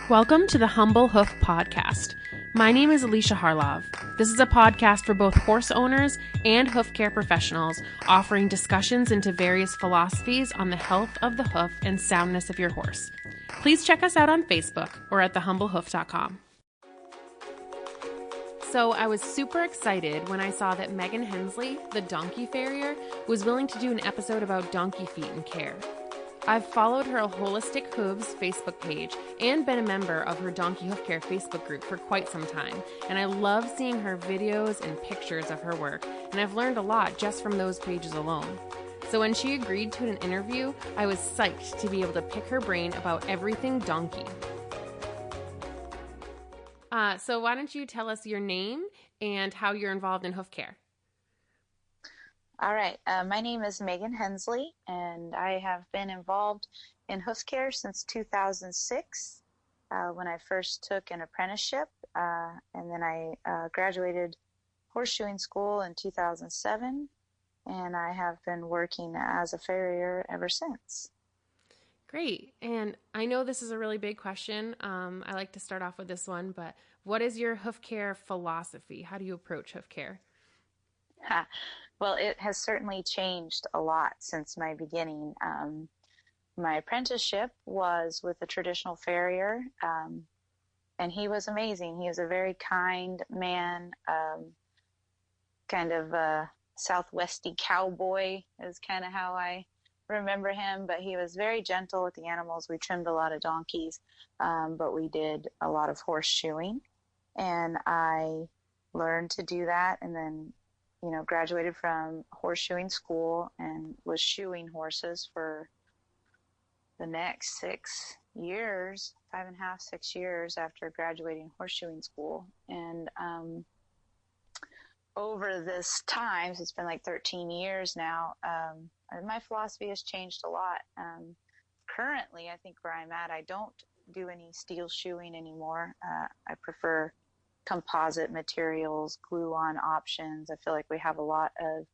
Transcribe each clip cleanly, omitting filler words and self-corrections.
Welcome to the Humble Hoof Podcast. My name is Alicia Harlov. This is a podcast for both horse owners and hoof care professionals, offering discussions into various philosophies on the health of the hoof and soundness of your horse. Please check us out on Facebook or at thehumblehoof.com. So I was super excited when I saw that Megan Hensley, the Donkey Farrier, was willing to do an episode about donkey feet and care. I've followed her Holistic Hooves Facebook page and been a member of her Donkey Hoof Care Facebook group for quite some time, and I love seeing her videos and pictures of her work, and I've learned a lot just from those pages alone. So when she agreed to an interview, I was psyched to be able to pick her brain about everything donkey. So why don't you tell us your name and how you're involved in hoof care? All right. My name is Megan Hensley, and I have been involved in hoof care since 2006 when I first took an apprenticeship, and then I graduated horseshoeing school in 2007, and I have been working as a farrier ever since. Great. And I know this is a really big question. I like to start off with this one, but what is your hoof care philosophy? How do you approach hoof care? Well, it has certainly changed a lot since my beginning. My apprenticeship was with a traditional farrier, and he was amazing. He was a very kind man, kind of a Southwesty cowboy is kind of how I remember him, but he was very gentle with the animals. We trimmed a lot of donkeys, but we did a lot of horseshoeing, and I learned to do that, and then graduated from horseshoeing school and was shoeing horses for the next 6 years, 5.5, 6 years after graduating horseshoeing school. And over this time, so it's been like 13 years now, my philosophy has changed a lot. Currently, I think where I'm at, I don't do any steel shoeing anymore. I prefer composite materials, glue-on options. I feel like we have a lot of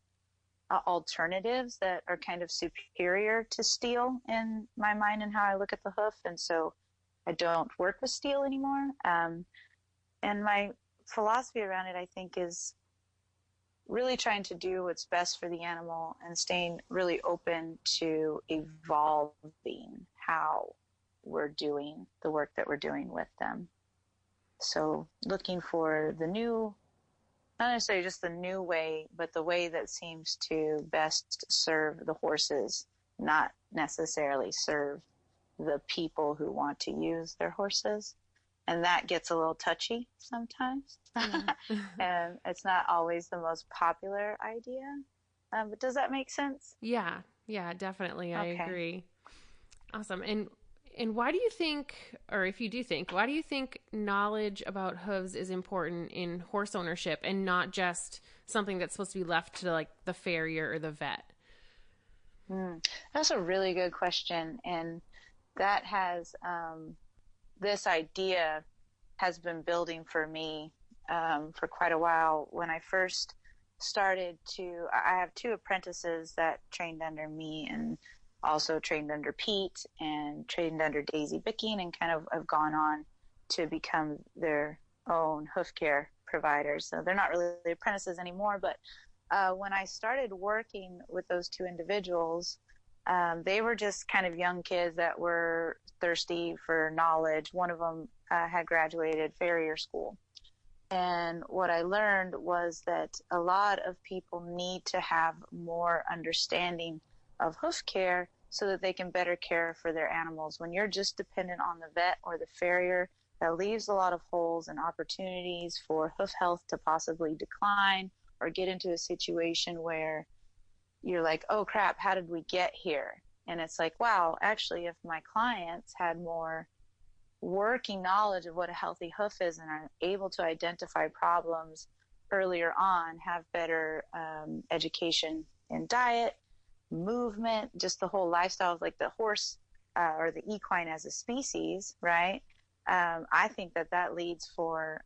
alternatives that are kind of superior to steel in my mind and how I look at the hoof, and so I don't work with steel anymore. And my philosophy around it, I think, is really trying to do what's best for the animal and staying really open to evolving how we're doing the work that we're doing with them. So looking for the new, not necessarily just the new way, but the way that seems to best serve the horses, not necessarily serve the people who want to use their horses. And that gets a little touchy sometimes. Mm-hmm. And it's not always the most popular idea. But does that make sense? Yeah, definitely. I agree. Awesome. And why do you think, or if you do think, why do you think knowledge about hooves is important in horse ownership and not just something that's supposed to be left to like the farrier or the vet? That's a really good question. And that has, this idea has been building for me for quite a while. When I first started I have 2 apprentices that trained under me and also trained under Pete and trained under Daisy Bicking and kind of have gone on to become their own hoof care providers. So they're not really apprentices anymore, but when I started working with those 2 individuals, they were just kind of young kids that were thirsty for knowledge. One of them had graduated farrier school. And what I learned was that a lot of people need to have more understanding of hoof care so that they can better care for their animals. When you're just dependent on the vet or the farrier, that leaves a lot of holes and opportunities for hoof health to possibly decline or get into a situation where you're like, oh crap, how did we get here? And it's like, wow, actually, if my clients had more working knowledge of what a healthy hoof is and are able to identify problems earlier on, have better education in diet, movement, just the whole lifestyle of like the horse or the equine as a species, right? I think that leads for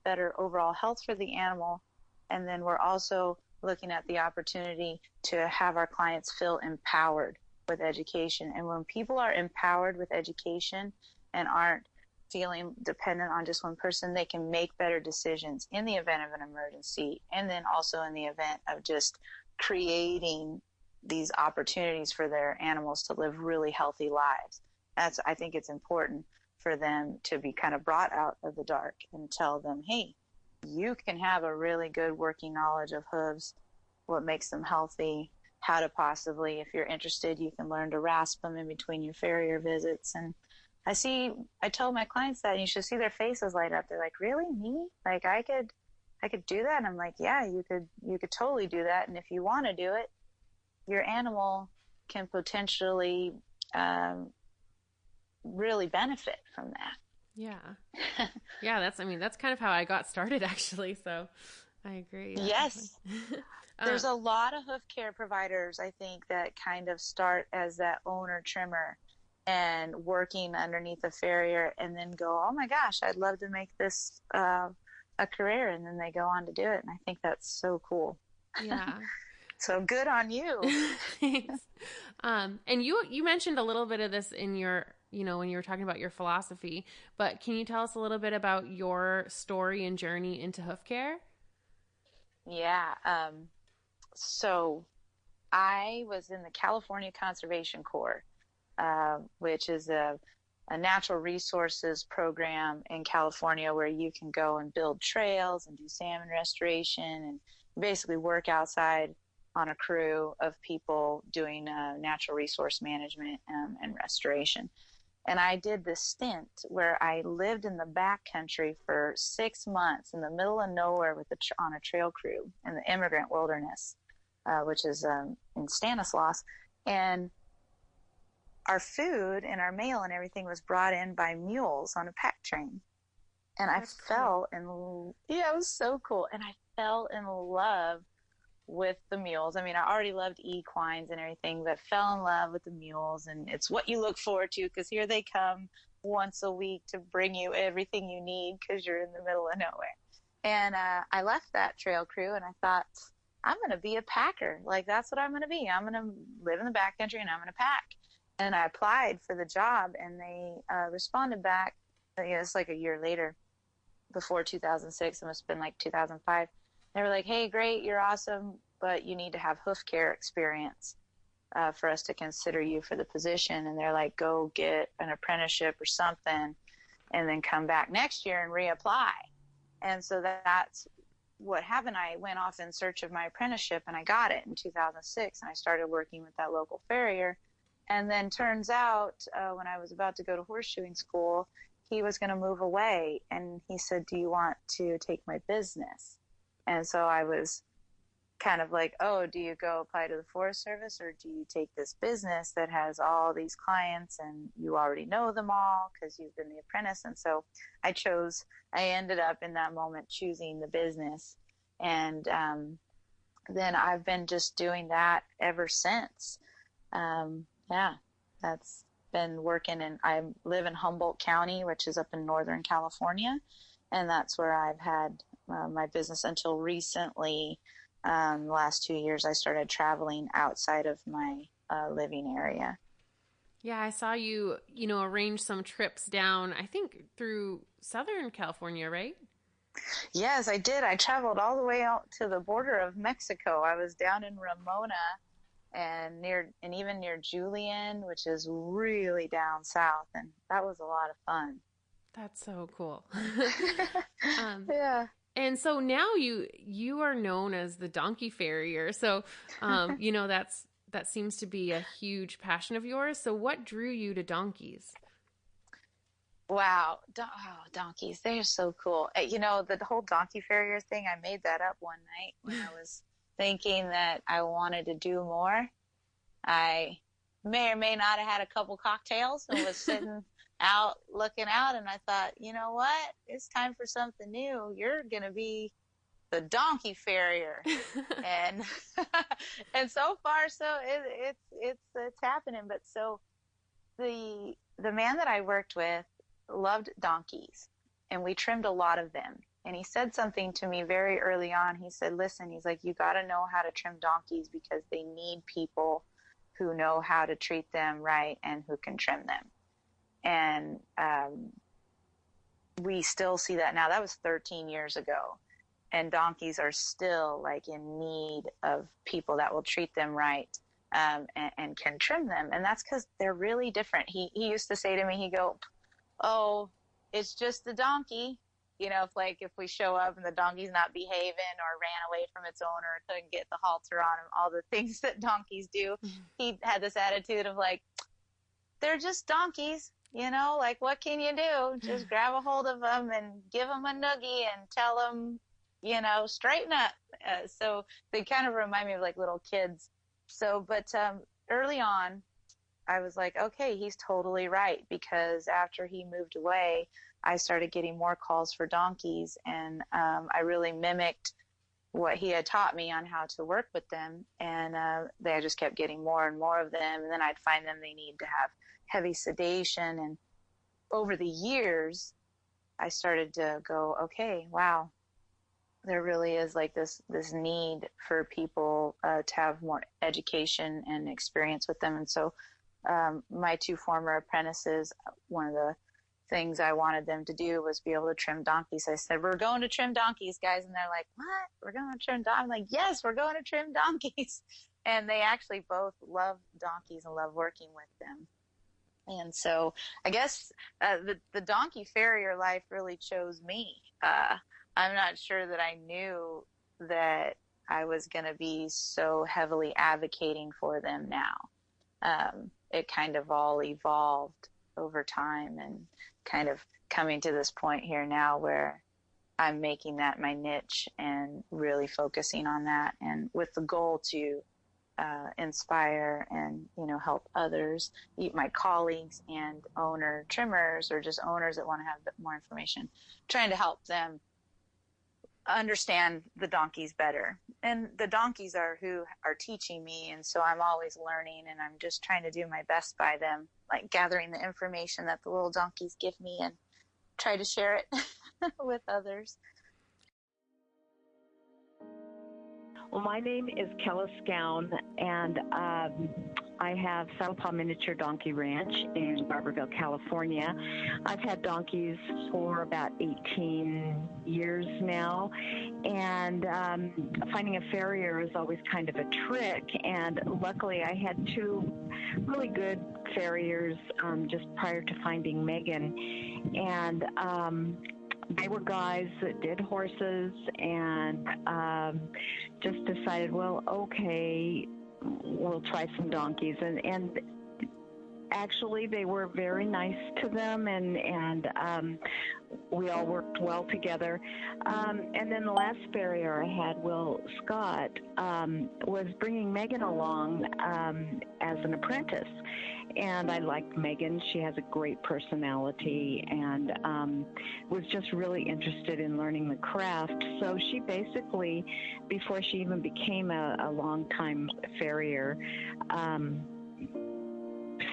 better overall health for the animal. And then we're also looking at the opportunity to have our clients feel empowered with education. And when people are empowered with education and aren't feeling dependent on just one person, they can make better decisions in the event of an emergency, and then also in the event of just creating these opportunities for their animals to live really healthy lives. I think it's important for them to be kind of brought out of the dark and tell them, hey, you can have a really good working knowledge of hooves, what makes them healthy, how to possibly, if you're interested, you can learn to rasp them in between your farrier visits. And I told my clients that, and you should see their faces light up. They're like, really, me? Like I could do that? And I'm like, yeah, you could totally do that. And if you want to do it, your animal can potentially really benefit from that. Yeah. Yeah, that's kind of how I got started, actually. So I agree. Yeah. Yes. There's a lot of hoof care providers, I think, that kind of start as that owner trimmer and working underneath a farrier, and then go, oh my gosh, I'd love to make this a career. And then they go on to do it. And I think that's so cool. Yeah. So good on you. Thanks. And you mentioned a little bit of this in your, when you were talking about your philosophy, but can you tell us a little bit about your story and journey into hoof care? Yeah. So I was in the California Conservation Corps, which is a natural resources program in California where you can go and build trails and do salmon restoration and basically work outside on a crew of people doing natural resource management and restoration. And I did this stint where I lived in the backcountry for 6 months in the middle of nowhere on a trail crew in the immigrant wilderness, which is in Stanislaus. And our food and our mail and everything was brought in by mules on a pack train. And it was so cool. And I fell in love with the mules. I mean, I already loved equines and everything, but fell in love with the mules. And it's what you look forward to, because here they come once a week to bring you everything you need because you're in the middle of nowhere. And I left that trail crew and I thought, I'm going to be a packer. Like, that's what I'm going to be. I'm going to live in the backcountry and I'm going to pack. And I applied for the job, and they responded back. It's like a year later, before 2006. It must have been like 2005. They were like, hey, great, you're awesome, but you need to have hoof care experience for us to consider you for the position. And they're like, go get an apprenticeship or something and then come back next year and reapply. And so that's what happened. I went off in search of my apprenticeship, and I got it in 2006, and I started working with that local farrier. And then turns out when I was about to go to horseshoeing school, he was going to move away, and he said, do you want to take my business? And so I was kind of like, oh, do you go apply to the Forest Service, or do you take this business that has all these clients and you already know them all because you've been the apprentice? And so I ended up in that moment choosing the business. And then I've been just doing that ever since. Yeah, that's been working. And I live in Humboldt County, which is up in Northern California. And that's where I've had my business until recently. The last 2 years, I started traveling outside of my living area. Yeah, I saw you, arrange some trips down, I think, through Southern California, right? Yes, I did. I traveled all the way out to the border of Mexico. I was down in Ramona and even near Julian, which is really down south, and that was a lot of fun. That's so cool. Yeah. And so now you are known as the Donkey Farrier. So, that seems to be a huge passion of yours. So what drew you to donkeys? Wow. Donkeys. They're so cool. The whole Donkey Farrier thing, I made that up one night when I was thinking that I wanted to do more. I may or may not have had a couple cocktails and was sitting out looking out, and I thought, you know what? It's time for something new. You're going to be the Donkey Farrier. and and so far, so it's happening. But so the man that I worked with loved donkeys, and we trimmed a lot of them. And he said something to me very early on. He said, listen, he's like, you got to know how to trim donkeys because they need people who know how to treat them right and who can trim them. And we still see that now. That was 13 years ago. And donkeys are still like in need of people that will treat them right, and can trim them. And that's because they're really different. He used to say to me, he'd go, "Oh, it's just the donkey." You know, if we show up and the donkey's not behaving or ran away from its owner, couldn't get the halter on him, all the things that donkeys do. He had this attitude of like, they're just donkeys, you know, like what can you do? Just grab a hold of them and give them a noogie and tell them, you know, straighten up. So they kind of remind me of like little kids. So, but early on, I was like, okay, he's totally right, because after he moved away, I started getting more calls for donkeys, and I really mimicked what he had taught me on how to work with them, and I just kept getting more and more of them, and then I'd find them they need to have heavy sedation, and over the years, I started to go, okay, wow, there really is like this need for people to have more education and experience with them, and so my two former apprentices, one of the things I wanted them to do was be able to trim donkeys. I said, "We're going to trim donkeys, guys." And they're like, "What? We're going to trim donkeys?" I'm like, "Yes, we're going to trim donkeys." And they actually both love donkeys and love working with them. And so I guess the Donkey Farrier life really chose me. I'm not sure that I knew that I was going to be so heavily advocating for them now. It kind of all evolved over time and kind of coming to this point here now where I'm making that my niche and really focusing on that, and with the goal to inspire and, you know, help others, my colleagues and owner trimmers, or just owners that want to have a bit more information, trying to help them understand the donkeys better. And the donkeys are who are teaching me, and so I'm always learning, and I'm just trying to do my best by them, like gathering the information that the little donkeys give me and try to share it with others. Well, my name is Kella Scown, and I have Saddle Paw Miniature Donkey Ranch in Barberville, California. I've had donkeys for about 18 years now, and finding a farrier is always kind of a trick, and luckily I had two really good farriers just prior to finding Megan, and they were guys that did horses, and just decided, well, okay, we'll try some donkeys. And actually, they were very nice to them, and we all worked well together. And then the last farrier I had, Will Scott, was bringing Megan along as an apprentice. And I liked Megan. She has a great personality, and was just really interested in learning the craft. So she basically, before she even became a long-time farrier,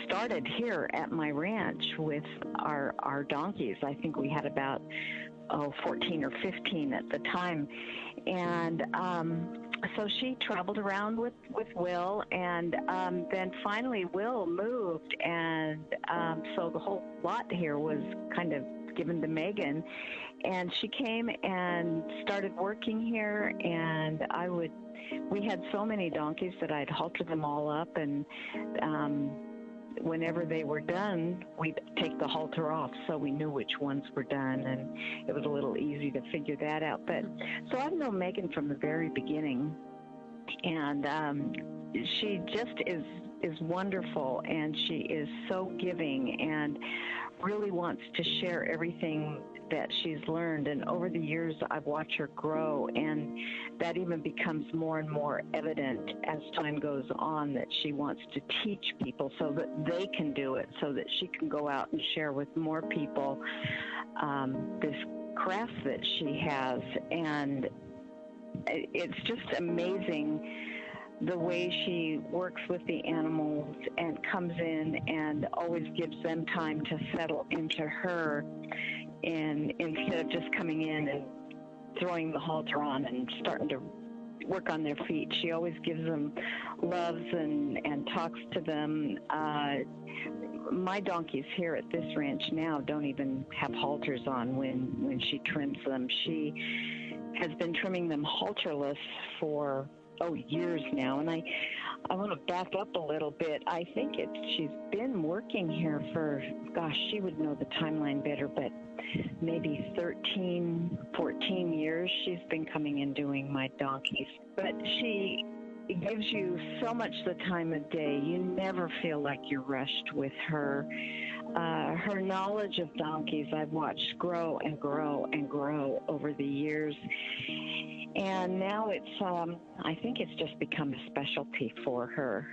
started here at my ranch with our donkeys. I think we had about 14 or 15 at the time. And so she traveled around with Will, and then finally Will moved, and so the whole lot here was kind of given to Megan, and she came and started working here, and we had so many donkeys that I'd halter them all up, and whenever they were done, we'd take the halter off so we knew which ones were done, and it was a little easy to figure that out. But so I've known Megan from the very beginning, and she just is wonderful, and she is so giving and really wants to share everything that she's learned. And over the years, I've watched her grow, and that even becomes more and more evident as time goes on, that she wants to teach people so that they can do it, so that she can go out and share with more people this craft that she has. And it's just amazing the way she works with the animals and comes in and always gives them time to settle into her, and instead of just coming in and throwing the halter on and starting to work on their feet. She always gives them loves and talks to them. My donkeys here at this ranch now don't even have halters on when she trims them. She has been trimming them halterless for years now, and I want to back up a little bit. I think she's been working here for, gosh, she would know the timeline better, but maybe 13, 14 years she's been coming and doing my donkeys. But she gives you so much the time of day. You never feel like you're rushed with her. Her knowledge of donkeys I've watched grow and grow and grow over the years. And now it's, I think it's just become a specialty for her.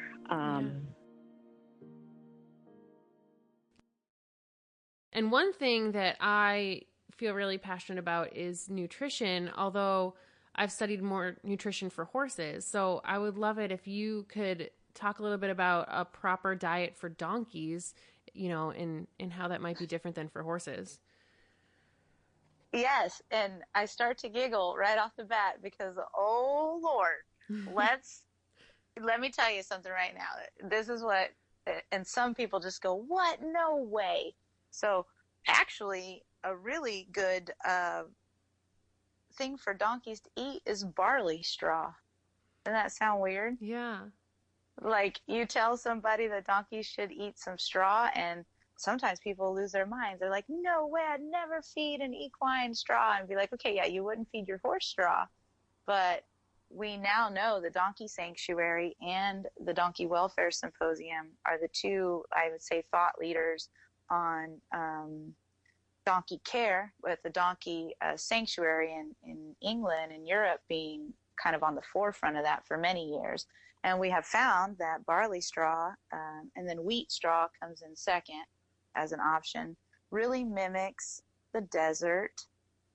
And one thing that I feel really passionate about is nutrition, although I've studied more nutrition for horses. So I would love it if you could talk a little bit about a proper diet for donkeys, and how that might be different than for horses. Yes, and I start to giggle right off the bat because, oh Lord, let me tell you something right now. This is what, and some people just go, what? No way. So actually, a really good thing for donkeys to eat is barley straw. Doesn't that sound weird? Yeah. Like, you tell somebody that donkeys should eat some straw, and sometimes people lose their minds. They're like, no way, I'd never feed an equine straw. And be like, okay, yeah, you wouldn't feed your horse straw. But we now know the Donkey Sanctuary and the Donkey Welfare Symposium are the two, I would say, thought leaders on donkey care, with the Donkey Sanctuary in England and Europe being kind of on the forefront of that for many years. And we have found that barley straw, and then wheat straw comes in second as an option, really mimics the desert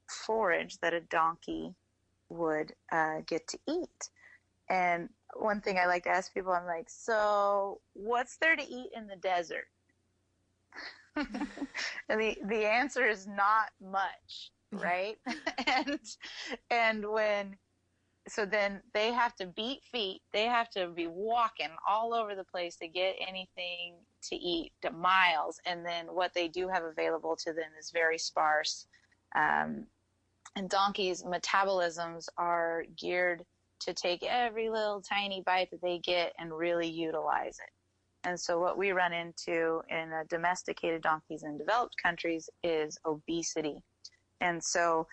forage that a donkey would get to eat. And one thing I like to ask people, I'm like, so what's there to eat in the desert? And the answer is not much, right? So then they have to beat feet. They have to be walking all over the place to get anything to eat, to miles. And then what they do have available to them is very sparse. And donkeys' metabolisms are geared to take every little tiny bite that they get and really utilize it. And so what we run into in domesticated donkeys in developed countries is obesity. And so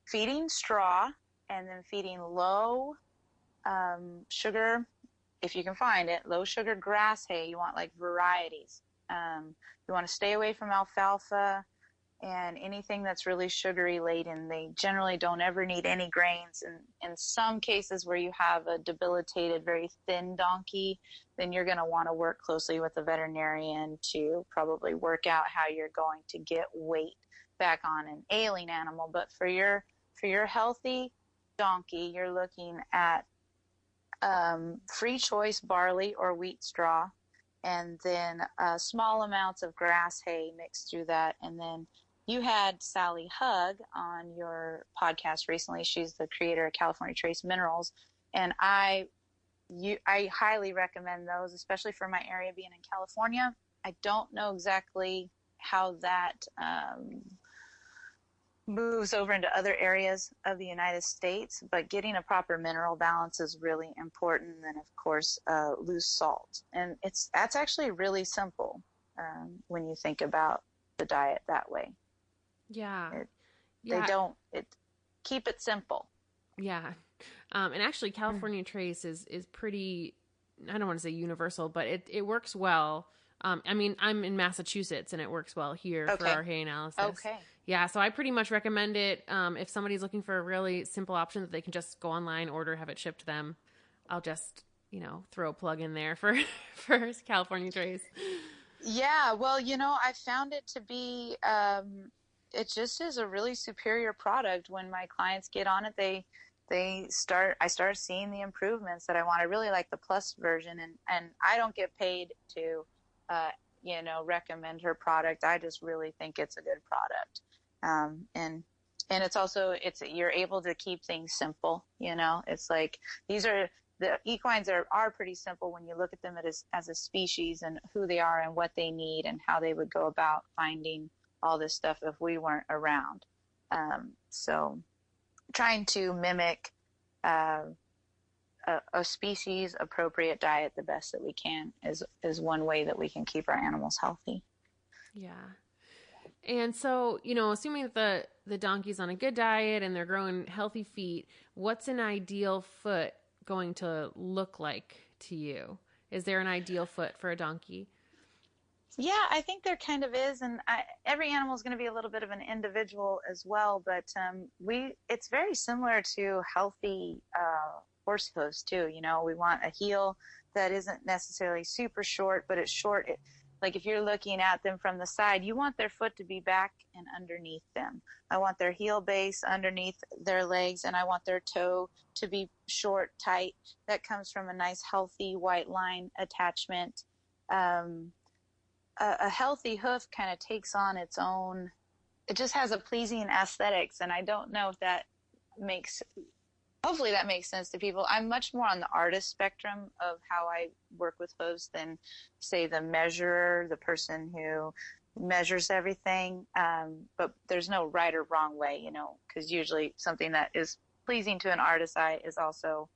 feeding straw, and then feeding low sugar, if you can find it, low sugar grass hay. You want like varieties. You want to stay away from alfalfa and anything that's really sugary laden. They generally don't ever need any grains. And in some cases where you have a debilitated, very thin donkey, then you're going to want to work closely with a veterinarian to probably work out how you're going to get weight back on an ailing animal. But for your healthy donkey, you're looking at free choice barley or wheat straw, and then small amounts of grass hay mixed through that. And then you had Sally Hug on your podcast recently. She's the creator of California Trace Minerals, and I highly recommend those, especially for my area being in California. I don't know exactly how that moves over into other areas of the United States, but getting a proper mineral balance is really important. And then, of course, loose salt. And that's actually really simple when you think about the diet that way. Yeah. Keep it simple. Yeah. And actually, California Trace is pretty, I don't want to say universal, but it works well. I mean, I'm in Massachusetts, and it works well here for our hay analysis. Okay. Yeah, so I pretty much recommend it. If somebody's looking for a really simple option that they can just go online, order, have it shipped to them, I'll just, throw a plug in there for California Trace. Yeah, well, I found it to be, it just is a really superior product. When my clients get on it, I start seeing the improvements that I want. I really like the plus version, and I don't get paid to, recommend her product. I just really think it's a good product. And And it's also, you're able to keep things simple, you know. It's like, the equines are pretty simple when you look at them as a species and who they are and what they need and how they would go about finding all this stuff if we weren't around. So trying to mimic a species appropriate diet the best that we can is one way that we can keep our animals healthy. Yeah. And so, you know, assuming that the donkey's on a good diet and they're growing healthy feet, what's an ideal foot going to look like to you? Is there an ideal foot for a donkey? Yeah, I think there kind of is, and every animal is going to be a little bit of an individual as well. But it's very similar to healthy horse hooves too. You know, we want a heel that isn't necessarily super short, but it's short. Like if you're looking at them from the side, you want their foot to be back and underneath them. I want their heel base underneath their legs, and I want their toe to be short, tight. That comes from a nice, healthy white line attachment. A healthy hoof kind of takes on its own. It just has a pleasing aesthetics, and I don't know if that hopefully that makes sense to people. I'm much more on the artist spectrum of how I work with hooves than, say, the measurer, the person who measures everything. But there's no right or wrong way, you know, because usually something that is pleasing to an artist's eye is also,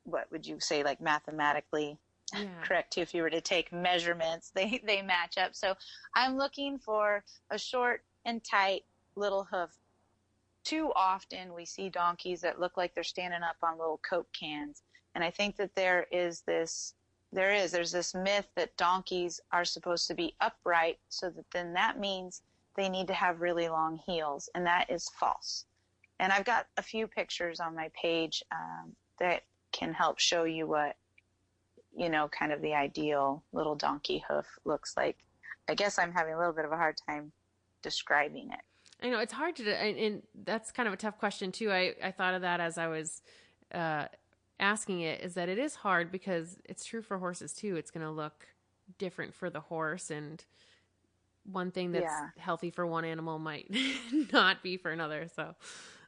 what would you say, like mathematically correct too. If you were to take measurements, they match up. So I'm looking for a short and tight little hoof. Too often we see donkeys that look like they're standing up on little Coke cans. And I think that there's this myth that donkeys are supposed to be upright, so then that means they need to have really long heels. And that is false. And I've got a few pictures on my page that can help show you what, you know, kind of the ideal little donkey hoof looks like. I guess I'm having a little bit of a hard time describing it. I know it's hard to, and that's kind of a tough question too. I thought of that as I was asking it, is that it is hard because it's true for horses too. It's going to look different for the horse, and one thing that's healthy for one animal might not be for another. So,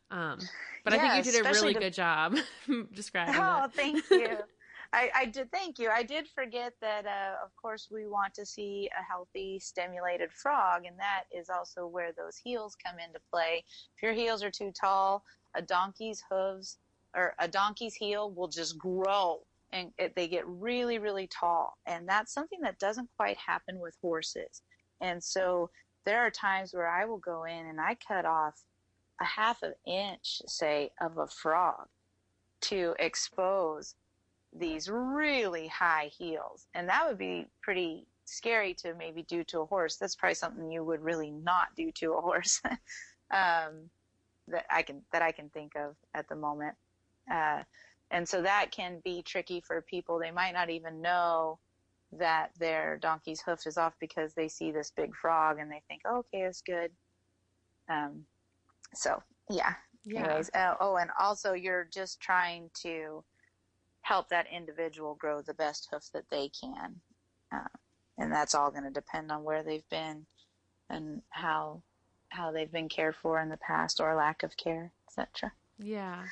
but I think you did a really good job describing that. Oh, thank you. I did. Thank you. I did forget that, of course, we want to see a healthy, stimulated frog, and that is also where those heels come into play. If your heels are too tall, a donkey's hooves or a donkey's heel will just grow, and they get really, really tall. And that's something that doesn't quite happen with horses. And so there are times where I will go in and I cut off a half an inch, say, of a frog to expose these really high heels. And that would be pretty scary to maybe do to a horse. That's probably something you would really not do to a horse that I can think of at the moment. And so that can be tricky for people. They might not even know that their donkey's hoof is off because they see this big frog and they think, oh, okay, it's good. So yeah. Anyways, and also you're just trying to help that individual grow the best hoof that they can. And that's all going to depend on where they've been and how they've been cared for in the past, or lack of care, etc. Yeah.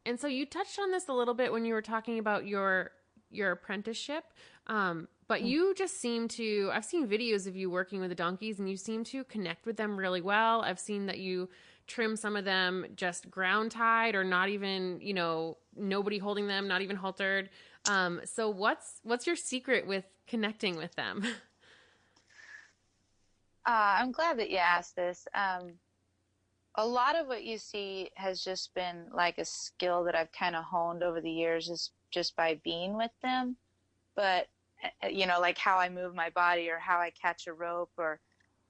And so you touched on this a little bit when you were talking about your apprenticeship. But you just seem to, I've seen videos of you working with the donkeys and you seem to connect with them really well. I've seen that you trim some of them just ground tied, or not even, nobody holding them, not even haltered. So what's your secret with connecting with them? I'm glad that you asked this. A lot of what you see has just been like a skill that I've kind of honed over the years, just by being with them. But, like how I move my body or how I catch a rope,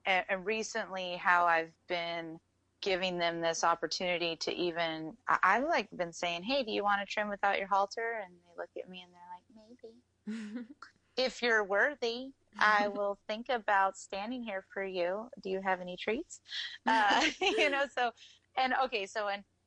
and recently how I've been giving them this opportunity to even, I've like been saying, hey, do you want to trim without your halter? And they look at me and they're like, maybe. If you're worthy, I will think about standing here for you. Do you have any treats? And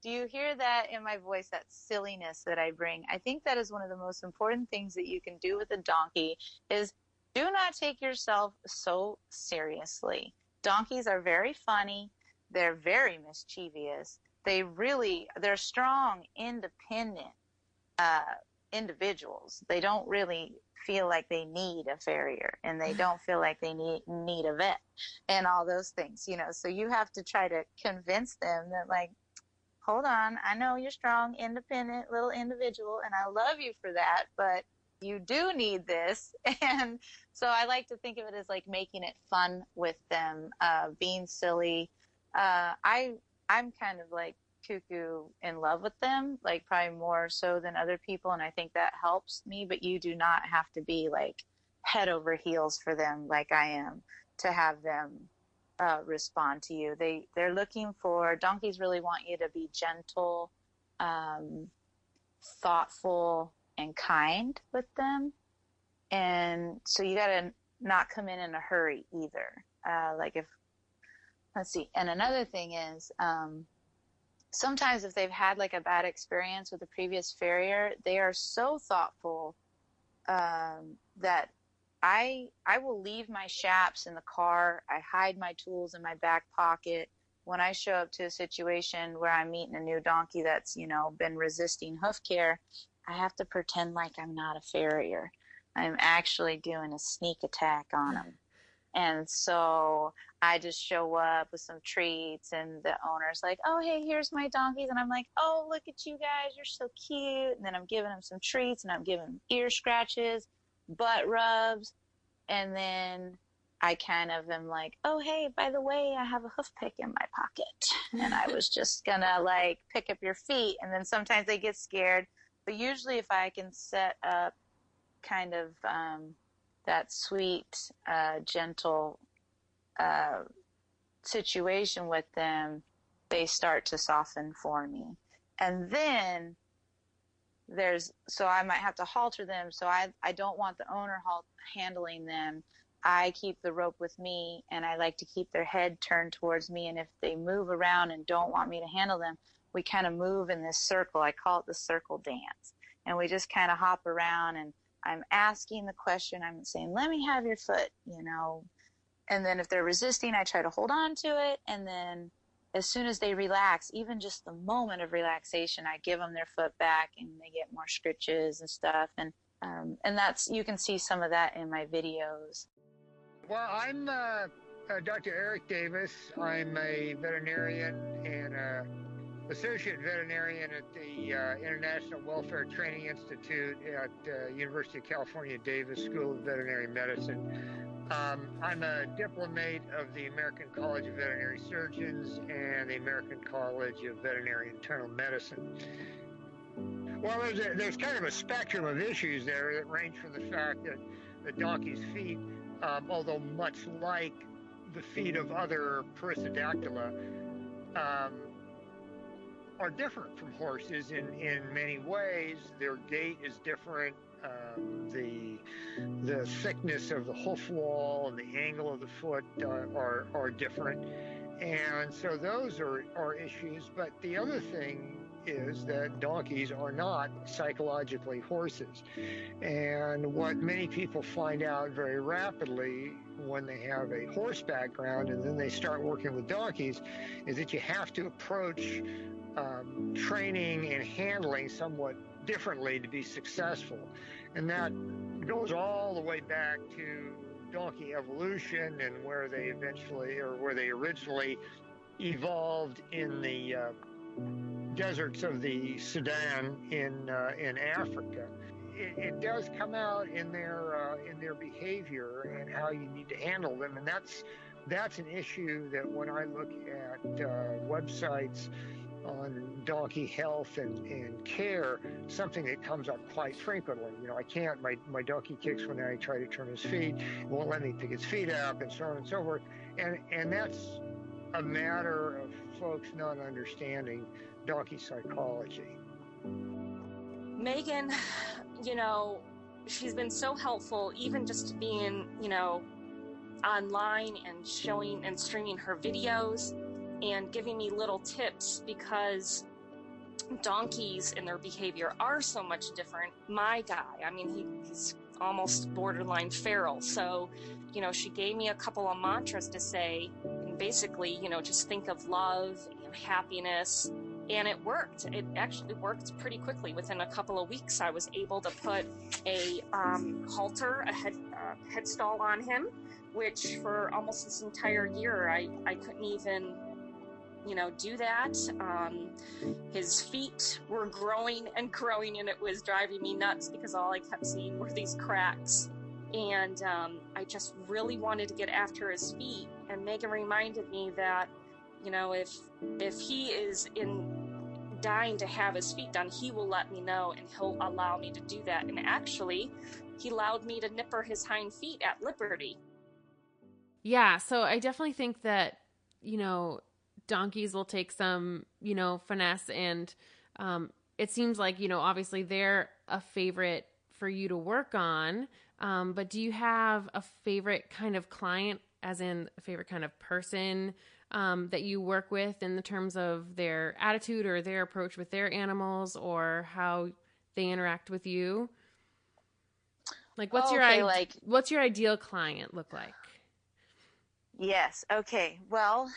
do you hear that in my voice, that silliness that I bring? I think that is one of the most important things that you can do with a donkey is do not take yourself so seriously. Donkeys are very funny. they're very mischievous. They're strong, independent individuals. They don't really feel like they need a farrier, and they don't feel like they need a vet and all those things, so you have to try to convince them that, like, hold on, I know you're strong, independent little individual, and I love you for that, but you do need this. And so I like to think of it as like making it fun with them, being silly. I'm kind of like cuckoo in love with them, like probably more so than other people, and I think that helps me. But you do not have to be like head over heels for them like I am to have them respond to you. Donkeys really want you to be gentle, thoughtful, and kind with them, and so you got to not come in a hurry either. Let's see, and another thing is, sometimes if they've had like a bad experience with a previous farrier, they are so thoughtful that I will leave my chaps in the car. I hide my tools in my back pocket. When I show up to a situation where I'm meeting a new donkey that's, been resisting hoof care, I have to pretend like I'm not a farrier. I'm actually doing a sneak attack on them. And so I just show up with some treats, and the owner's like, oh, hey, here's my donkeys. And I'm like, oh, look at you guys. You're so cute. And then I'm giving them some treats, and I'm giving them ear scratches, butt rubs. And then I kind of am like, oh, hey, by the way, I have a hoof pick in my pocket. And I was just going to like pick up your feet. And then sometimes they get scared. But usually if I can set up kind of that sweet, gentle situation with them, they start to soften for me. And then so I might have to halter them. So I don't want the owner handling them. I keep the rope with me, and I like to keep their head turned towards me. And if they move around and don't want me to handle them, we kind of move in this circle. I call it the circle dance. And we just kind of hop around, and I'm asking the question. I'm saying, let me have your foot, And then if they're resisting, I try to hold on to it. And then as soon as they relax, even just the moment of relaxation, I give them their foot back, and they get more scritches and stuff. And you can see some of that in my videos. Well, I'm Dr. Eric Davis. I'm a veterinarian and associate veterinarian at the International Welfare Training Institute at University of California, Davis School of Veterinary Medicine. I'm a diplomate of the American College of Veterinary Surgeons and the American College of Veterinary Internal Medicine. Well, there's kind of a spectrum of issues there that range from the fact that the donkey's feet, although much like the feet of other Perissodactyla, are different from horses in many ways. Their gait is different. The thickness of the hoof wall and the angle of the foot are different. And so those are issues. But the other thing is that donkeys are not psychologically horses. And what many people find out very rapidly when they have a horse background and then they start working with donkeys is that you have to approach training and handling somewhat differently to be successful. And that goes all the way back to donkey evolution and where they originally evolved in the deserts of the Sudan in Africa. It does come out in their behavior and how you need to handle them, and that's an issue that when I look at websites on donkey health and care, something that comes up quite frequently. I can't, my donkey kicks when I try to turn his feet, won't let me pick his feet up, and so on and so forth. And that's a matter of folks not understanding donkey psychology. Megan, she's been so helpful, even just being, online and showing and streaming her videos and giving me little tips, because donkeys and their behavior are so much different. My guy, he's almost borderline feral. So, she gave me a couple of mantras to say in basically, just think of love and happiness. And it worked. It actually worked pretty quickly. Within a couple of weeks, I was able to put a halter, a head stall on him, which for almost this entire year, I couldn't even, do that. His feet were growing and growing, and it was driving me nuts because all I kept seeing were these cracks. And I just really wanted to get after his feet. And Megan reminded me that, if he is dying to have his feet done, he will let me know and he'll allow me to do that. And actually, he allowed me to nipper his hind feet at Liberty. Yeah, so I definitely think that, donkeys will take some, finesse, and it seems like, obviously they're a favorite for you to work on. But do you have a favorite kind of client, as in a favorite kind of person that you work with in the terms of their attitude or their approach with their animals or how they interact with you? Like, what's your ideal client look like? Yes. Okay. Well,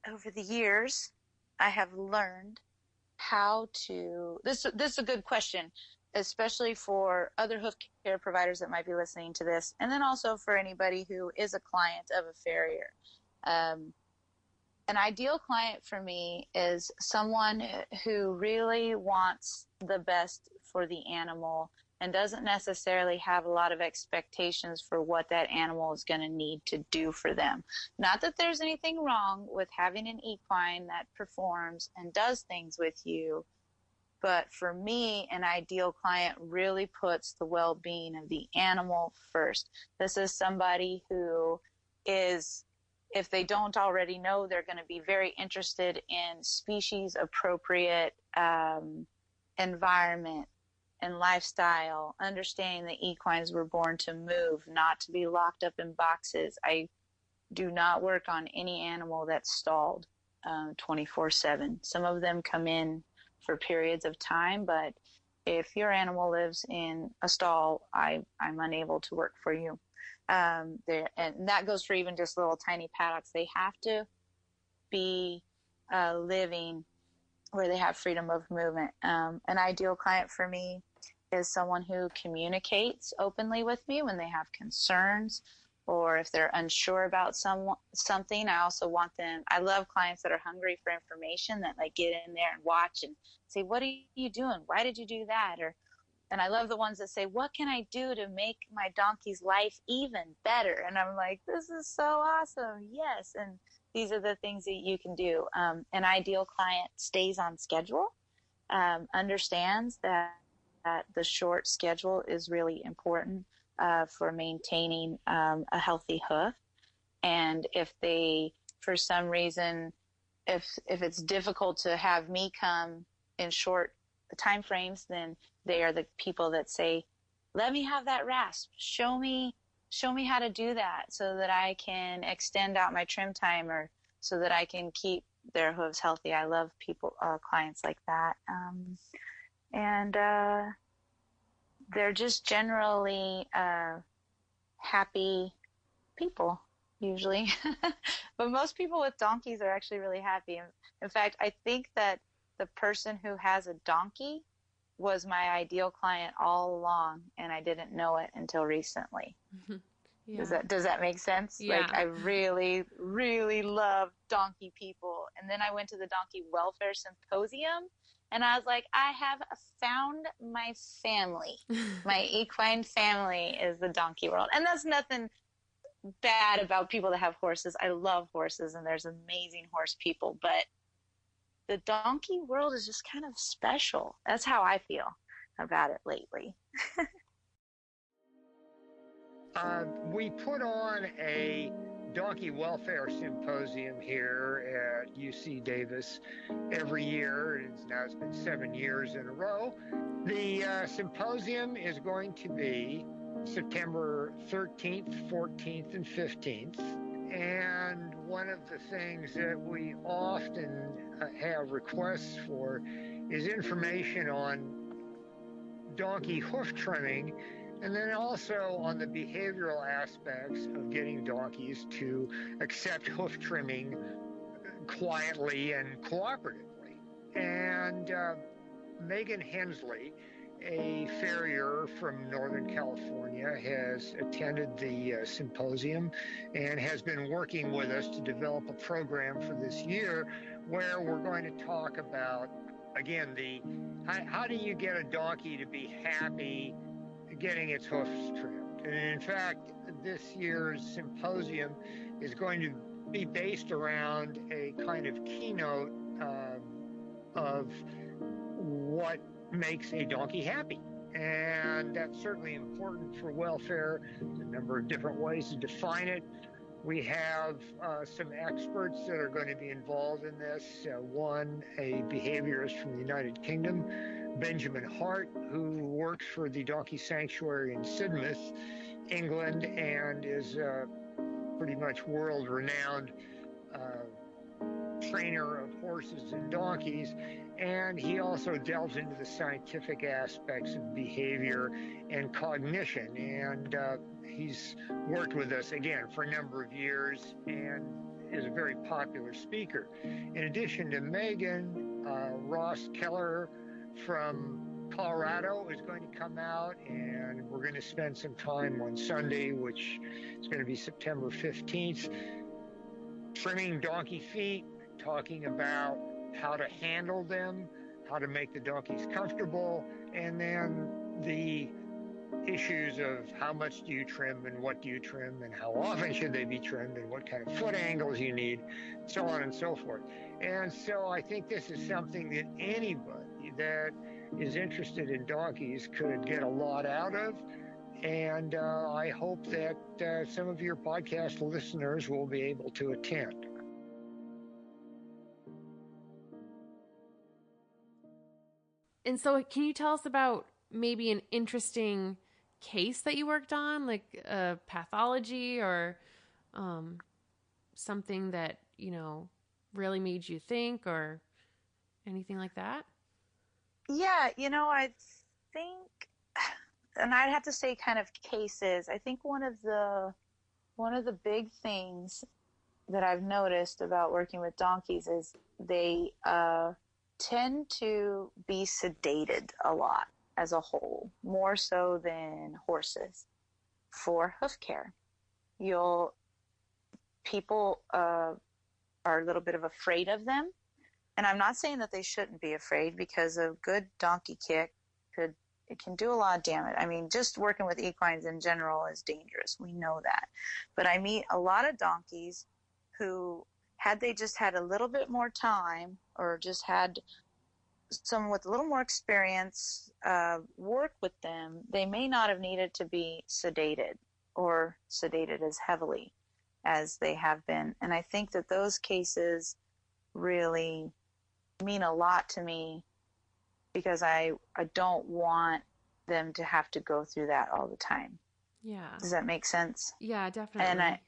over the years, I have learned how to, this is a good question, especially for other hoof care providers that might be listening to this, and then also for anybody who is a client of a farrier. An ideal client for me is someone who really wants the best for the animal and doesn't necessarily have a lot of expectations for what that animal is going to need to do for them. Not that there's anything wrong with having an equine that performs and does things with you, but for me, an ideal client really puts the well-being of the animal first. This is somebody who is, if they don't already know, they're going to be very interested in species-appropriate environment and lifestyle, understanding that equines were born to move, not to be locked up in boxes. I do not work on any animal that's stalled 24/7. Some of them come in for periods of time, but if your animal lives in a stall, I'm unable to work for you. And that goes for even just little tiny paddocks. They have to be living where they have freedom of movement. An ideal client for me is someone who communicates openly with me when they have concerns, or if they're unsure about something. I also want them, I love clients that are hungry for information, that like get in there and watch and say, what are you doing? Why did you do that? And I love the ones that say, what can I do to make my donkey's life even better? And I'm like, this is so awesome. Yes. And these are the things that you can do. An ideal client stays on schedule, understands that the short schedule is really important for maintaining a healthy hoof. And if they, for some reason, if it's difficult to have me come in short time frames, then they are the people that say, let me have that rasp. Show me how to do that so that I can extend out my trim time, or so that I can keep their hooves healthy. I love clients like that. And they're just generally happy people, usually. But most people with donkeys are actually really happy. In fact, I think that the person who has a donkey was my ideal client all along, and I didn't know it until recently. Yeah. Does that make sense? Yeah. Like, I really, really love donkey people. And then I went to the Donkey Welfare Symposium, and I was like, I have found my family. My equine family is the donkey world. And that's nothing bad about people that have horses. I love horses, and there's amazing horse people. But the donkey world is just kind of special. That's how I feel about it lately. We put on a donkey welfare symposium here at UC Davis every year, and now it's been 7 years in a row. The symposium is going to be September 13th, 14th, and 15th. And one of the things that we often have requests for is information on donkey hoof trimming And then also on the behavioral aspects of getting donkeys to accept hoof trimming quietly and cooperatively. And Megan Hensley, a farrier from Northern California, has attended the symposium and has been working with us to develop a program for this year where we're going to talk about, again, how do you get a donkey to be happy getting its hoofs trimmed. And in fact, this year's symposium is going to be based around a kind of keynote of what makes a donkey happy. And that's certainly important for welfare. There's a number of different ways to define it. We have some experts that are going to be involved in this. One, a behaviorist from the United Kingdom, Benjamin Hart, who works for the Donkey Sanctuary in Sidmouth, England, and is pretty much world-renowned trainer of horses and donkeys. And he also delves into the scientific aspects of behavior and cognition. And he's worked with us, again, for a number of years and is a very popular speaker. In addition to Megan, Ross Keller from Colorado is going to come out, and we're going to spend some time on Sunday, which is going to be September 15th, trimming donkey feet, talking about how to handle them, how to make the donkeys comfortable, and then the issues of how much do you trim and what do you trim and how often should they be trimmed and what kind of foot angles you need, so on and so forth. And so I think this is something that anybody that is interested in donkeys could get a lot out of. And I hope that some of your podcast listeners will be able to attend. And so can you tell us about maybe an interesting case that you worked on, like a pathology or something that, really made you think or anything like that? Yeah, I think, and I'd have to say kind of cases. I think one of the big things that I've noticed about working with donkeys is they tend to be sedated a lot as a whole, more so than horses for hoof care. People are a little bit of afraid of them. And I'm not saying that they shouldn't be afraid, because a good donkey kick can do a lot of damage. I mean, just working with equines in general is dangerous. We know that. But I meet a lot of donkeys who, had they just had a little bit more time or just had someone with a little more experience work with them, they may not have needed to be sedated or sedated as heavily as they have been. And I think that those cases really mean a lot to me, because I don't want them to have to go through that all the time. Yeah. Does that make sense? Yeah, definitely. And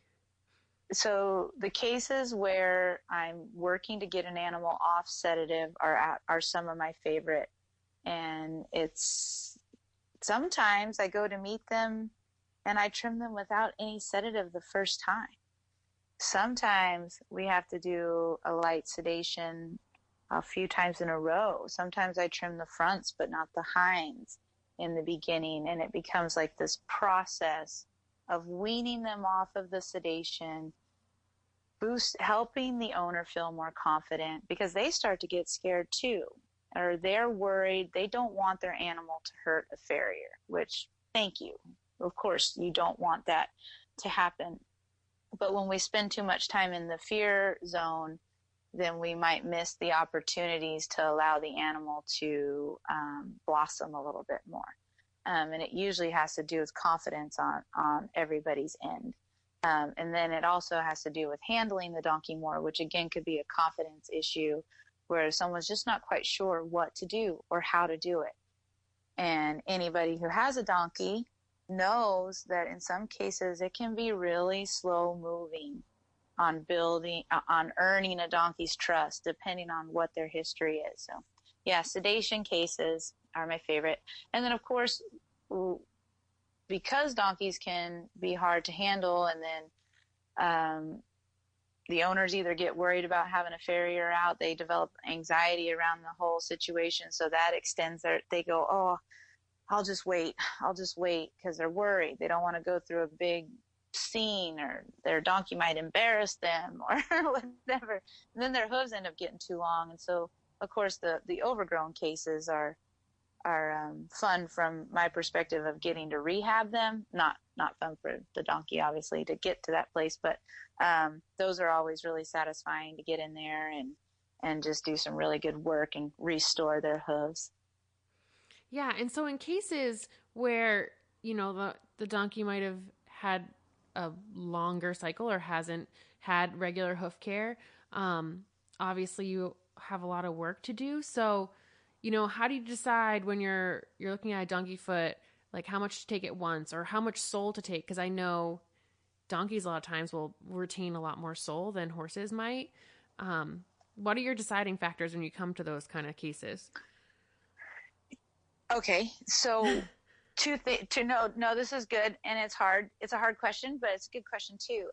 so the cases where I'm working to get an animal off sedative are some of my favorite. And it's sometimes I go to meet them and I trim them without any sedative the first time. Sometimes we have to do a light sedation a few times in a row. Sometimes I trim the fronts but not the hinds in the beginning, and it becomes like this process of weaning them off of the sedation, helping the owner feel more confident, because they start to get scared too, or they're worried. They don't want their animal to hurt a farrier, which, thank you. Of course, you don't want that to happen. But when we spend too much time in the fear zone, then we might miss the opportunities to allow the animal to blossom a little bit more. And it usually has to do with confidence on everybody's end. And then it also has to do with handling the donkey more, which again could be a confidence issue, where someone's just not quite sure what to do or how to do it. And anybody who has a donkey knows that in some cases it can be really slow moving on earning a donkey's trust, depending on what their history is. So yeah, sedation cases are my favorite. And then of course, because donkeys can be hard to handle, and then the owners either get worried about having a farrier out, they develop anxiety around the whole situation, so that extends they go, oh, I'll just wait, because they're worried. They don't want to go through a big scene, or their donkey might embarrass them or whatever. And then their hooves end up getting too long. And so, of course, the overgrown cases are fun from my perspective of getting to rehab them. Not fun for the donkey, obviously, to get to that place, but those are always really satisfying to get in there and just do some really good work and restore their hooves. Yeah, and so in cases where, the donkey might have had a longer cycle or hasn't had regular hoof care, obviously you have a lot of work to do. So, how do you decide when you're looking at a donkey foot, like how much to take at once or how much sole to take? Because I know donkeys a lot of times will retain a lot more sole than horses might. What are your deciding factors when you come to those kind of cases? Okay, so no, this is good, and it's hard. It's a hard question, but it's a good question too.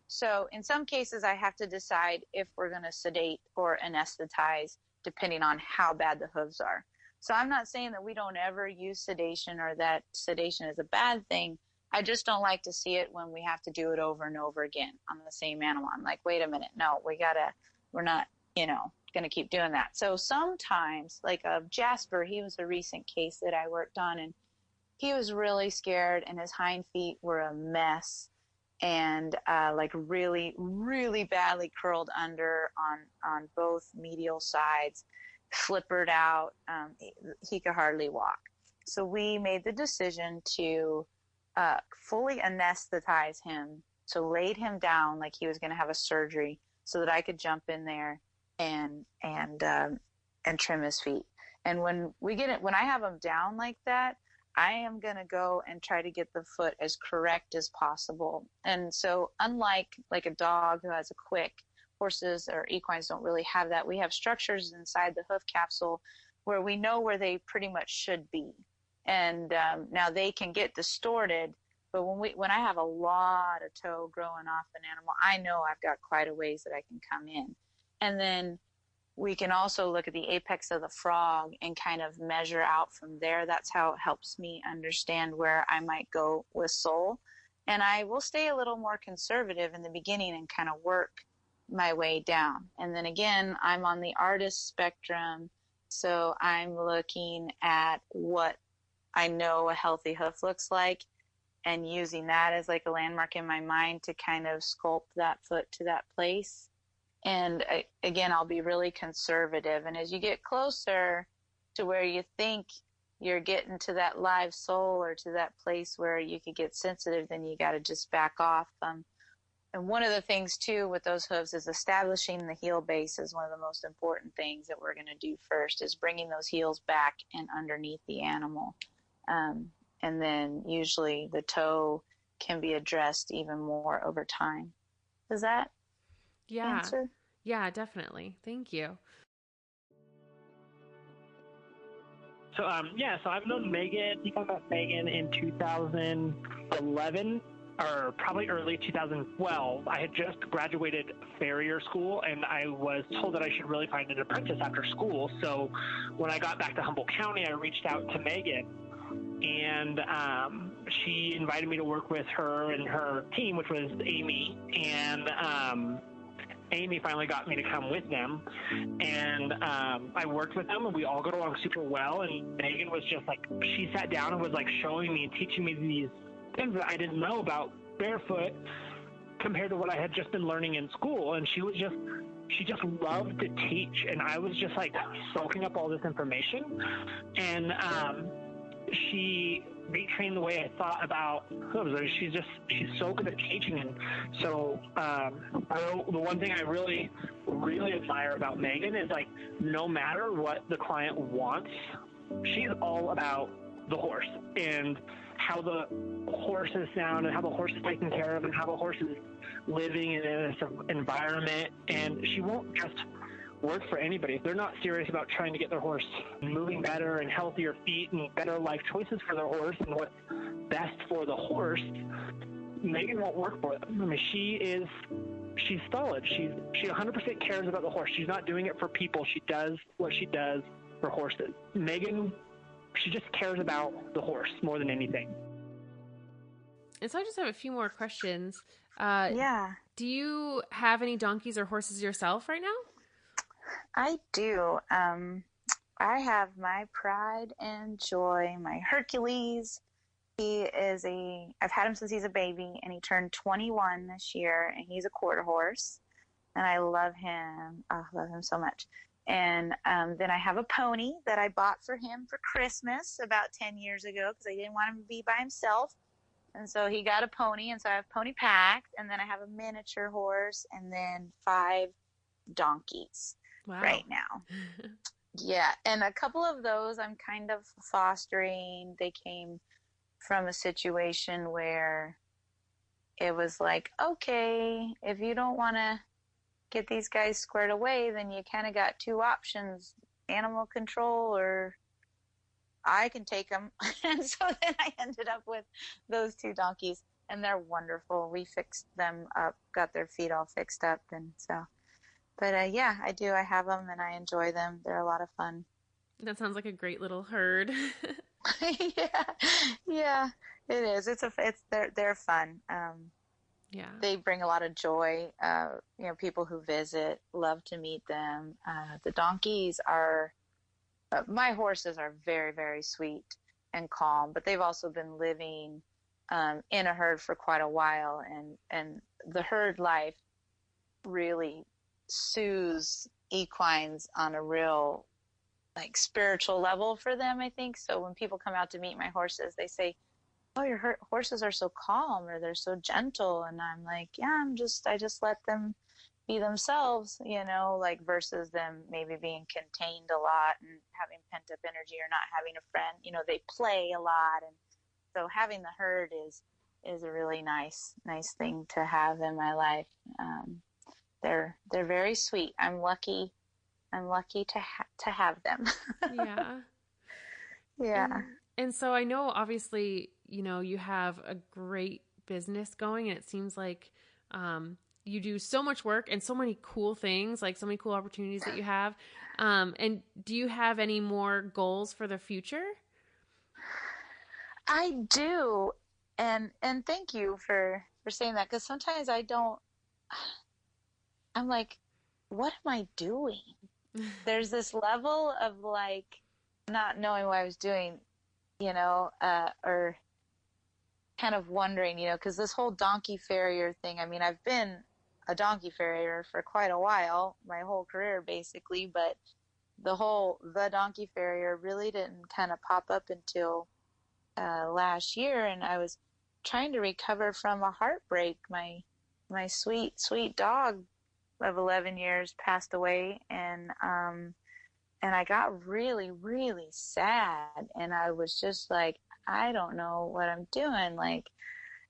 So in some cases, I have to decide if we're going to sedate or anesthetize, depending on how bad the hooves are. So I'm not saying that we don't ever use sedation or that sedation is a bad thing. I just don't like to see it when we have to do it over and over again on the same animal. I'm like, wait a minute, no, we're not, going to keep doing that. So sometimes, like Jasper, he was a recent case that I worked on, and he was really scared, and his hind feet were a mess, and like really, really badly curled under on both medial sides, flippered out. He could hardly walk. So we made the decision to fully anesthetize him, so laid him down like he was going to have a surgery, so that I could jump in there and trim his feet. And when I have him down like that, I am going to go and try to get the foot as correct as possible. And so unlike like a dog who has a quick, horses or equines don't really have that. We have structures inside the hoof capsule where we know where they pretty much should be. And now they can get distorted, but when I have a lot of toe growing off an animal, I know I've got quite a ways that I can come in. And then we can also look at the apex of the frog and kind of measure out from there. That's how it helps me understand where I might go with sole. And I will stay a little more conservative in the beginning and kind of work my way down. And then again, I'm on the artist spectrum, so I'm looking at what I know a healthy hoof looks like and using that as like a landmark in my mind to kind of sculpt that foot to that place. And again, I'll be really conservative. And as you get closer to where you think you're getting to that live sole or to that place where you could get sensitive, then you got to just back off. And one of the things too with those hooves is establishing the heel base is one of the most important things that we're going to do first, is bringing those heels back and underneath the animal. And then usually the toe can be addressed even more over time. Does that answer? Yeah, definitely. Thank you. So I've known Megan. I think I met Megan in 2011 or probably early 2012. I had just graduated farrier school, and I was told that I should really find an apprentice after school. So when I got back to Humboldt County, I reached out to Megan, and she invited me to work with her and her team, which was Amy, and Amy finally got me to come with them, and I worked with them, and we all got along super well. And Megan was just like, she sat down and was like showing me and teaching me these things that I didn't know about barefoot compared to what I had just been learning in school. And she just loved to teach, and I was just like soaking up all this information. And she retrained the way I thought about hooves. I mean, she's so good at teaching. And so the one thing I really, really admire about Megan is, like, no matter what the client wants, she's all about the horse and how the horse is sound and how the horse is taken care of and how the horse is living in this environment. And she won't just work for anybody. If they're not serious about trying to get their horse moving better and healthier feet and better life choices for their horse and what best for the horse, Megan won't work for them. I mean, she's solid. She 100% cares about the horse. She's not doing it for people. She does what she does for horses. Megan, she just cares about the horse more than anything. And so I just have a few more questions. Yeah. Do you have any donkeys or horses yourself right now? I do. I have my pride and joy, my Hercules. I've had him since he's a baby, and he turned 21 this year, and he's a quarter horse, and I love him. I love him so much. And then I have a pony that I bought for him for Christmas about 10 years ago because I didn't want him to be by himself. And so he got a pony, and so I have Pony Pack, and then I have a miniature horse, and then 5 donkeys right now. Yeah, and a couple of those I'm kind of fostering. They came from a situation where it was like, okay, if you don't want to get these guys squared away, then you kind of got 2 options, animal control or I can take them. And so then I ended up with those 2 donkeys, and they're wonderful. We fixed them up, got their feet all fixed up, and so. But yeah, I do. I have them, and I enjoy them. They're a lot of fun. That sounds like a great little herd. Yeah, it is. They're fun. Yeah, they bring a lot of joy. People who visit love to meet them. The donkeys are. My horses are very, very sweet and calm, but they've also been living in a herd for quite a while, and the herd life really soothes equines on a real spiritual level for them, I think. So when people come out to meet my horses, they say, oh, your horses are so calm, or they're so gentle. And I'm like, yeah, I just let them be themselves, versus them maybe being contained a lot and having pent up energy or not having a friend. They play a lot. And so having the herd is a really nice thing to have in my life. They're very sweet. I'm lucky to have them. Yeah. Yeah. And so I know, obviously, you have a great business going, and it seems like you do so much work and so many cool things, so many cool opportunities that you have. And do you have any more goals for the future? I do. And thank you for saying that, because sometimes I'm like, what am I doing? There's this level of not knowing what I was doing, or kind of wondering, because this whole Donkey Farrier thing, I've been a Donkey Farrier for quite a while, my whole career basically, but the Donkey Farrier really didn't kind of pop up until last year, and I was trying to recover from a heartbreak. My sweet, sweet dog of 11 years passed away, and I got really, really sad, and I was just like, I don't know what I'm doing,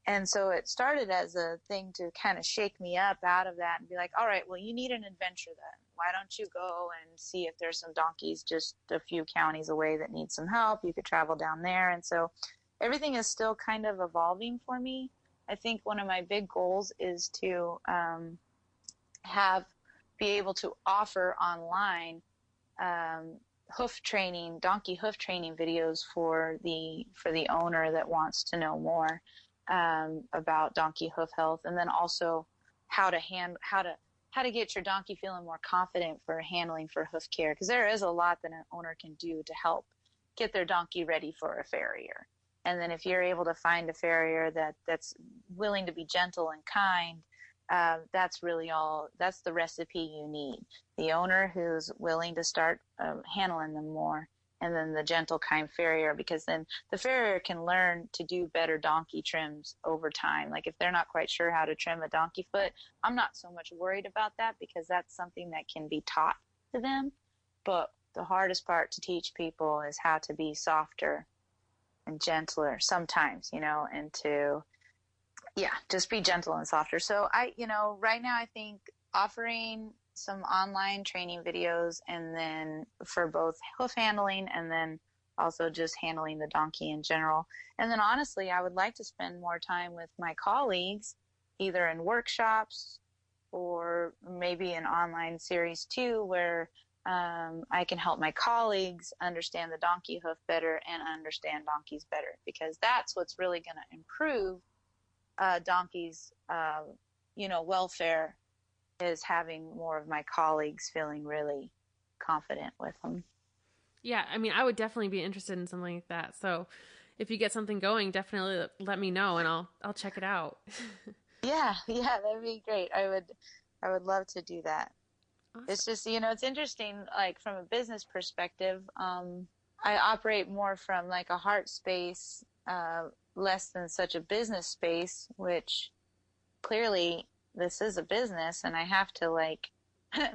and so it started as a thing to kind of shake me up out of that and be like, all right, well, you need an adventure then. Why don't you go and see if there's some donkeys just a few counties away that need some help? You could travel down there. And so everything is still kind of evolving for me. I think one of my big goals is to be able to offer online donkey hoof training videos for the owner that wants to know more about donkey hoof health, and then also how to get your donkey feeling more confident for handling for hoof care, because there is a lot that an owner can do to help get their donkey ready for a farrier. And then if you're able to find a farrier that's willing to be gentle and kind, that's the recipe you need. The owner who's willing to start handling them more, and then the gentle, kind farrier, because then the farrier can learn to do better donkey trims over time. If they're not quite sure how to trim a donkey foot, I'm not so much worried about that, because that's something that can be taught to them. But the hardest part to teach people is how to be softer and gentler sometimes, and to just be gentle and softer. So right now I think offering some online training videos, and then for both hoof handling and then also just handling the donkey in general. And then honestly, I would like to spend more time with my colleagues, either in workshops or maybe an online series too, where I can help my colleagues understand the donkey hoof better and understand donkeys better, because that's what's really going to improve donkeys, welfare, is having more of my colleagues feeling really confident with them. Yeah, I mean, I would definitely be interested in something like that. So if you get something going, definitely let me know and I'll check it out. Yeah, that'd be great. I would love to do that. Awesome. It's just, it's interesting, like from a business perspective, I operate more from like a heart space, less than such a business space, which clearly this is a business and I have to like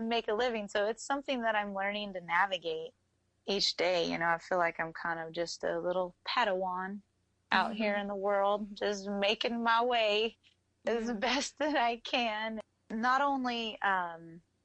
make a living. So it's something that I'm learning to navigate each day. I feel like I'm kind of just a little Padawan out here in the world, just making my way as best that I can. Not only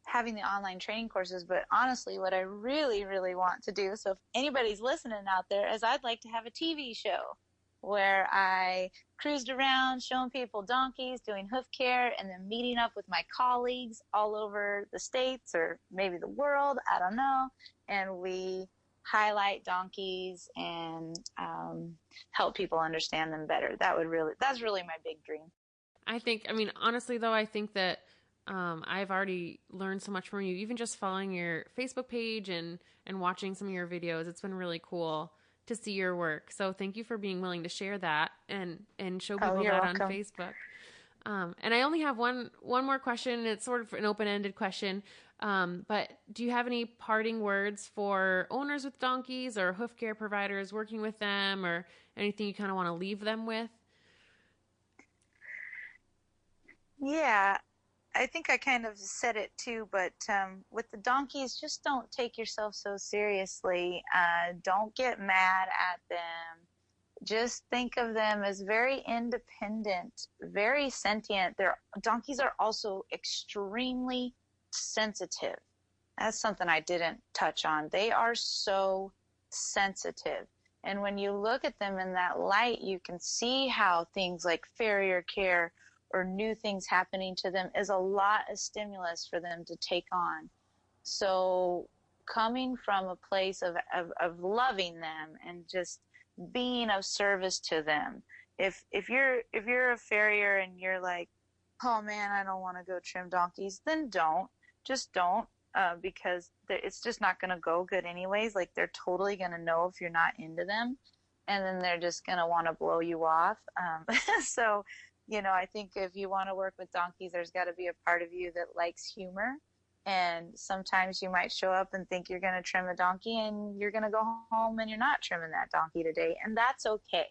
having the online training courses, but honestly, what I really, really want to do, so if anybody's listening out there, is I'd like to have a TV show where I cruised around showing people donkeys, doing hoof care, and then meeting up with my colleagues all over the States or maybe the world, I don't know, and we highlight donkeys and help people understand them better. That's really my big dream. Honestly though, I think that I've already learned so much from you, even just following your Facebook page and watching some of your videos. It's been really cool to see your work. So thank you for being willing to share that and show people that welcome. on Facebook. And I only have one more question. It's sort of an open-ended question. But do you have any parting words for owners with donkeys or hoof care providers working with them, or anything you kind of want to leave them with? Yeah, I think I kind of said it too, but with the donkeys, just don't take yourself so seriously. Don't get mad at them. Just think of them as very independent, very sentient. Donkeys are also extremely sensitive. That's something I didn't touch on. They are so sensitive. And when you look at them in that light, you can see how things like farrier care or new things happening to them is a lot of stimulus for them to take on. So coming from a place of loving them and just being of service to them. If you're a farrier and you're like, oh man, I don't want to go trim donkeys, then don't. Just don't, because it's just not going to go good anyways. Like, they're totally going to know if you're not into them, and then they're just going to want to blow you off. So, I think if you want to work with donkeys, there's got to be a part of you that likes humor. And sometimes you might show up and think you're going to trim a donkey, and you're going to go home and you're not trimming that donkey today. And that's okay.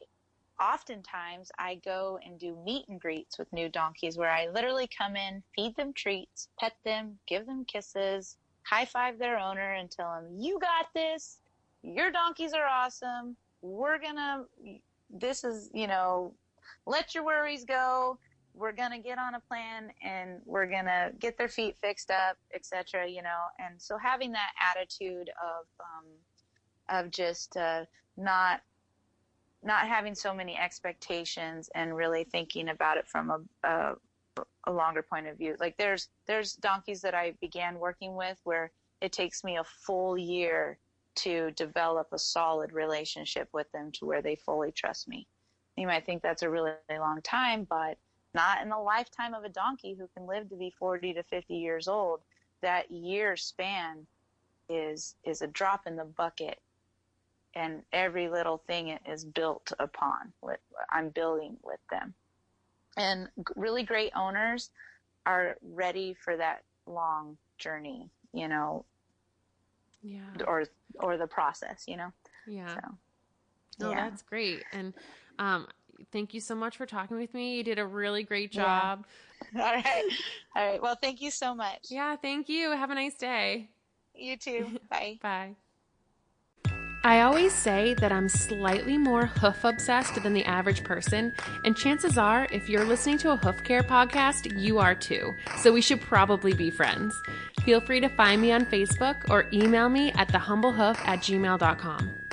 Oftentimes I go and do meet and greets with new donkeys where I literally come in, feed them treats, pet them, give them kisses, high five their owner and tell them, you got this. Your donkeys are awesome. Let your worries go. We're going to get on a plan and we're going to get their feet fixed up, etc. And so having that attitude of just not having so many expectations and really thinking about it from a longer point of view. Like there's donkeys that I began working with where it takes me a full year to develop a solid relationship with them to where they fully trust me. You might think that's a really long time, but not in the lifetime of a donkey who can live to be 40 to 50 years old. That year span is a drop in the bucket. And every little thing is built upon what I'm building with them. And really great owners are ready for that long journey, Yeah. Or the process, Yeah. So, no, yeah. That's great. And thank you so much for talking with me. You did a really great job. Yeah. All right. Well, thank you so much. Yeah, thank you. Have a nice day. You too. Bye. Bye. I always say that I'm slightly more hoof obsessed than the average person, and chances are, if you're listening to a hoof care podcast, you are too. So we should probably be friends. Feel free to find me on Facebook or email me at thehumblehoof@gmail.com.